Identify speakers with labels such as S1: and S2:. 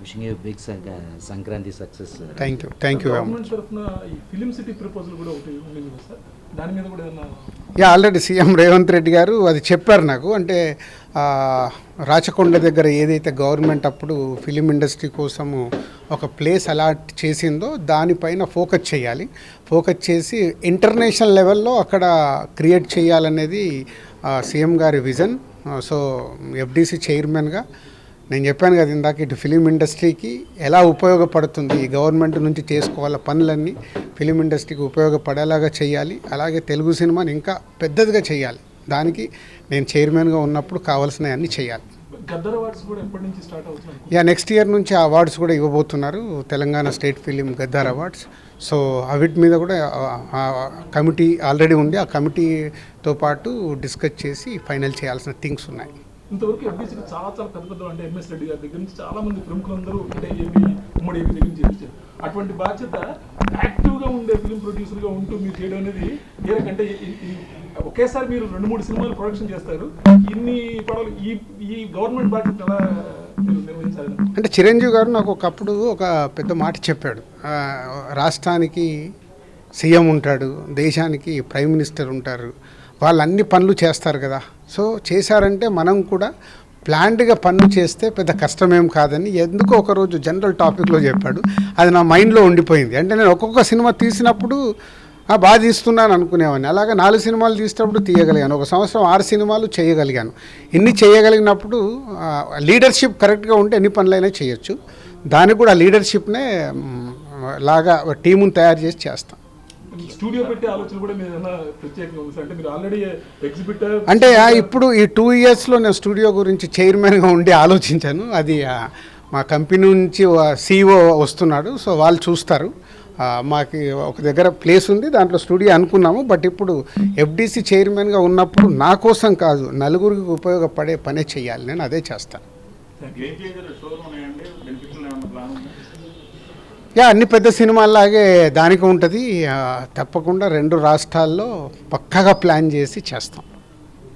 S1: Wishing you big Sankranti success.
S2: Thank you
S3: government తరఫున ఈ film city proposal కూడా ఒకటి ఉంది కదా సార్, దాని మీద కూడా ఏమన్నా?
S2: ఆల్రెడీ సీఎం రేవంత్ రెడ్డి గారు అది చెప్పారు నాకు. అంటే రాచకొండ దగ్గర ఏదైతే గవర్నమెంట్ అప్పుడు ఫిలిం ఇండస్ట్రీ కోసము ఒక ప్లేస్ అలాట్ చేసిందో దానిపైన ఫోకస్ చేయాలి, ఫోకస్ చేసి ఇంటర్నేషనల్ లెవెల్లో అక్కడ క్రియేట్ చేయాలనేది సీఎం గారి విజన్. సో ఎఫ్డీసీ చైర్మన్గా నేను చెప్పాను కదా ఇందాక, ఇటు ఫిలిం ఇండస్ట్రీకి ఎలా ఉపయోగపడుతుంది, ఈ గవర్నమెంట్ నుంచి చేసుకోవాల పనులన్నీ ఫిలిం ఇండస్ట్రీకి ఉపయోగపడేలాగా చేయాలి, అలాగే తెలుగు సినిమాని ఇంకా పెద్దదిగా చేయాలి. దానికి నేను చైర్మన్గా ఉన్నప్పుడు కావాల్సినవి అన్నీ చేయాలి.
S3: గద్దర్ అవార్డ్స్ కూడా ఎప్పటి నుంచి స్టార్ట్ అవుతున్నాయి?
S2: నెక్స్ట్ ఇయర్ నుంచి ఆ అవార్డ్స్ కూడా ఇవ్వబోతున్నారు, Telangana state film Gaddar awards. So అవిటి మీద కూడా కమిటీ ఆల్రెడీ ఉంది, ఆ కమిటీతో పాటు డిస్కస్ చేసి ఫైనల్ చేయాల్సిన థింగ్స్ ఉన్నాయి.
S3: ఇంతవరకు ఎఫ్డీసీకి చాలా పెద్ద పెద్ద అంటే ఎంఎస్ రెడ్డి గారి దగ్గర నుంచి చాలా మంది ప్రముఖులందరూ అంటే ఉమ్మడి ఏపీ దగ్గర నుంచి చేశారు. అటువంటి బాధ్యత యాక్టివ్గా ఉండే ఫిలిం ప్రొడ్యూసర్గా ఉంటూ మీరు చేయడం అనేది ఏ రకంటే ఒకేసారి మీరు 2-3 సినిమాలు ప్రొడక్షన్ చేస్తారు, ఇన్ని పడవలు ఈ గవర్నమెంట్ బాధ్యత ఎలా మీరు నిర్వహించాలి?
S2: అంటే చిరంజీవి గారు నాకు ఒకప్పుడు ఒక పెద్ద మాట చెప్పాడు, రాష్ట్రానికి సీఎం ఉంటాడు, దేశానికి ప్రైమ్ మినిస్టర్ ఉంటారు, వాళ్ళు అన్ని పనులు చేస్తారు కదా. సో చేశారంటే మనం కూడా ప్లాన్డ్గా పనులు చేస్తే పెద్ద కష్టమేం కాదని ఎందుకో ఒకరోజు జనరల్ టాపిక్లో చెప్పాడు. అది నా మైండ్లో ఉండిపోయింది. అంటే నేను ఒక్కొక్క సినిమా తీసినప్పుడు బాగా తీస్తున్నాను అనుకునేవాడిని. అలాగే 4 సినిమాలు తీసినప్పుడు తీయగలిగాను, ఒక సంవత్సరం 6 సినిమాలు చేయగలిగాను. ఇన్ని చేయగలిగినప్పుడు లీడర్షిప్ కరెక్ట్గా ఉంటే ఎన్ని పనులైనా చేయొచ్చు. దానికి కూడా లీడర్షిప్నే లాగా టీముని తయారు చేసి చేస్తాం.
S3: స్టూడియో పెట్టే ఆలోచన కూడా మీరు ప్రత్యేకంగా ఉంది అంటే మీరు ఆల్రెడీ ఎగ్జిబిటర్
S2: అంటే ఇప్పుడు ఈ 2 ఇయర్స్లో నేను స్టూడియో గురించి చైర్మన్గా ఉండి ఆలోచించాను. అది మా కంపెనీ నుంచి CEO వస్తున్నాడు, సో వాళ్ళు చూస్తారు. మాకు ఒక దగ్గర ప్లేస్ ఉంది, దాంట్లో స్టూడియో అనుకున్నాము. బట్ ఇప్పుడు ఎఫ్డీసీ చైర్మన్గా ఉన్నప్పుడు నా కోసం కాదు, నలుగురికి ఉపయోగపడే పనే చేయాలి, నేను అదే చేస్తాను. అన్ని పెద్ద సినిమాల్లాగే దానికి ఉంటుంది. తప్పకుండా 2 రాష్ట్రాల్లో పక్కాగా ప్లాన్ చేసి చేస్తాం.